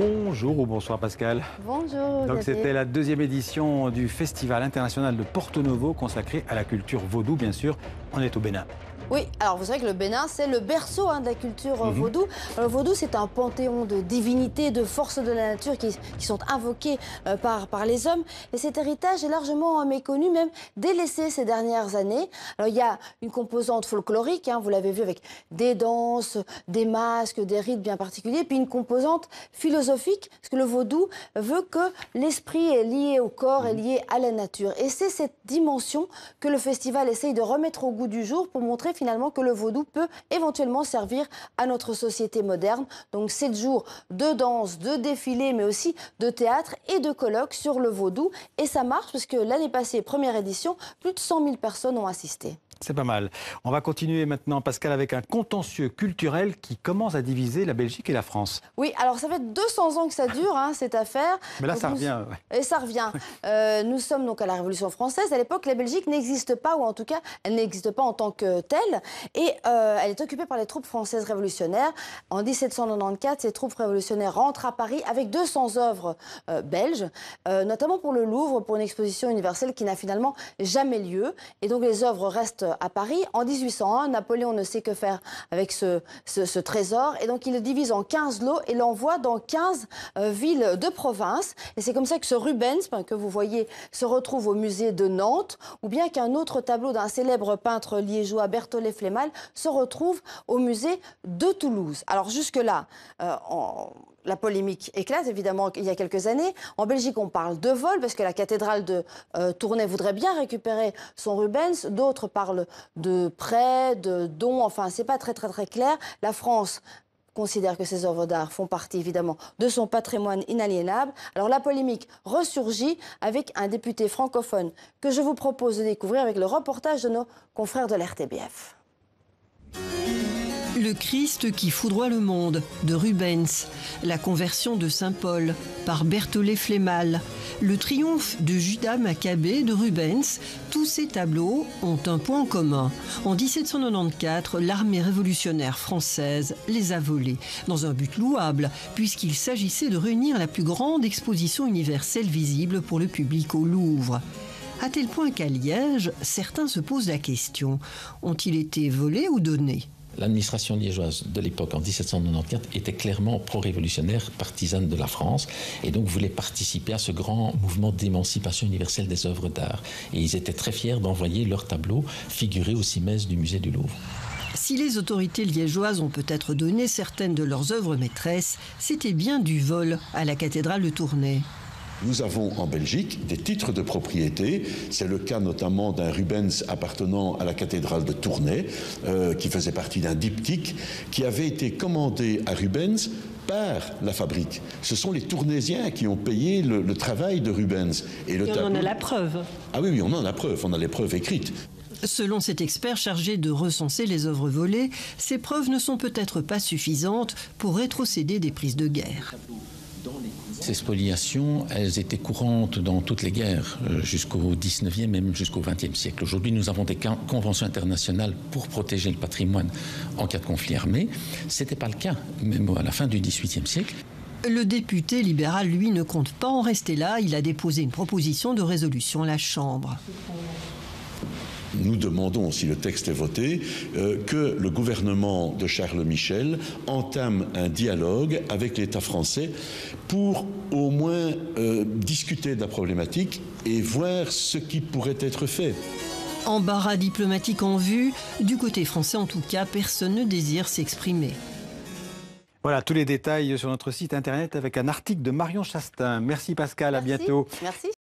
Bonjour ou bonsoir Pascal. Bonjour. Donc c'était la deuxième édition du Festival international de Porto Novo consacré à la culture vaudou, bien sûr. On est au Bénin. Oui, alors vous savez que le Bénin, c'est le berceau de la culture vaudou. Le vaudou, c'est un panthéon de divinités, de forces de la nature qui sont invoquées par les hommes. Et cet héritage est largement méconnu, même délaissé ces dernières années. Alors il y a une composante folklorique, vous l'avez vu, avec des danses, des masques, des rites bien particuliers, puis une composante philosophique, parce que le vaudou veut que l'esprit est lié au corps, est lié à la nature. Et c'est cette dimension que le festival essaye de remettre au goût du jour pour montrer finalement que le vaudou peut éventuellement servir à notre société moderne. Donc 7 jours de danse, de défilés, mais aussi de théâtre et de colloques sur le vaudou. Et ça marche parce que l'année passée, première édition, plus de 100 000 personnes ont assisté. C'est pas mal. On va continuer maintenant, Pascal, avec un contentieux culturel qui commence à diviser la Belgique et la France. Oui, alors ça fait 200 ans que ça dure, cette affaire. Mais là, donc, ça revient. Ouais. Et ça revient. Nous sommes donc à la Révolution française. À l'époque, la Belgique n'existe pas, ou en tout cas, elle n'existe pas en tant que telle. Et elle est occupée par les troupes françaises révolutionnaires. En 1794, ces troupes révolutionnaires rentrent à Paris avec 200 œuvres belges, notamment pour le Louvre, pour une exposition universelle qui n'a finalement jamais lieu. Et donc les œuvres restent à Paris. En 1801, Napoléon ne sait que faire avec ce trésor et donc il le divise en 15 lots et l'envoie dans 15 villes de province. Et c'est comme ça que ce Rubens, que vous voyez, se retrouve au musée de Nantes, ou bien qu'un autre tableau d'un célèbre peintre liégeois, Berthollet Flémal, se retrouve au musée de Toulouse. Alors jusque-là, la polémique éclate, évidemment, il y a quelques années. En Belgique, on parle de vol, parce que la cathédrale de Tournai voudrait bien récupérer son Rubens. D'autres parlent de prêts, de dons. Enfin, c'est pas très clair. La France considère que ces œuvres d'art font partie, évidemment, de son patrimoine inaliénable. Alors, la polémique ressurgit avec un député francophone que je vous propose de découvrir avec le reportage de nos confrères de l'RTBF. Le Christ qui foudroie le monde, de Rubens. La conversion de Saint Paul, par Berthollet Flémal. Le triomphe de Judas Maccabée, de Rubens. Tous ces tableaux ont un point en commun. En 1794, l'armée révolutionnaire française les a volés, dans un but louable, puisqu'il s'agissait de réunir la plus grande exposition universelle visible pour le public au Louvre. À tel point qu'à Liège, certains se posent la question, ont-ils été volés ou donnés ? L'administration liégeoise de l'époque, en 1794, était clairement pro-révolutionnaire, partisane de la France, et donc voulait participer à ce grand mouvement d'émancipation universelle des œuvres d'art. Et ils étaient très fiers d'envoyer leurs tableaux figurer au cimès du musée du Louvre. Si les autorités liégeoises ont peut-être donné certaines de leurs œuvres maîtresses, c'était bien du vol à la cathédrale de Tournai. Nous avons en Belgique des titres de propriété. C'est le cas notamment d'un Rubens appartenant à la cathédrale de Tournai, qui faisait partie d'un diptyque, qui avait été commandé à Rubens par la fabrique. Ce sont les Tournaisiens qui ont payé le travail de Rubens. Et on en a la preuve. Ah oui, on en a la preuve, on a les preuves écrites. Selon cet expert chargé de recenser les œuvres volées, ces preuves ne sont peut-être pas suffisantes pour rétrocéder des prises de guerre. Ces spoliations, elles étaient courantes dans toutes les guerres, jusqu'au 19e, même jusqu'au 20e siècle. Aujourd'hui, nous avons des conventions internationales pour protéger le patrimoine en cas de conflit armé. Ce n'était pas le cas, même à la fin du 18e siècle. Le député libéral, lui, ne compte pas en rester là. Il a déposé une proposition de résolution à la Chambre. Nous demandons, si le texte est voté, que le gouvernement de Charles Michel entame un dialogue avec l'État français pour au moins discuter de la problématique et voir ce qui pourrait être fait. Embarras diplomatique en vue, du côté français en tout cas, personne ne désire s'exprimer. Voilà, tous les détails sur notre site internet avec un article de Marion Chastain. Merci Pascal, à bientôt. Merci.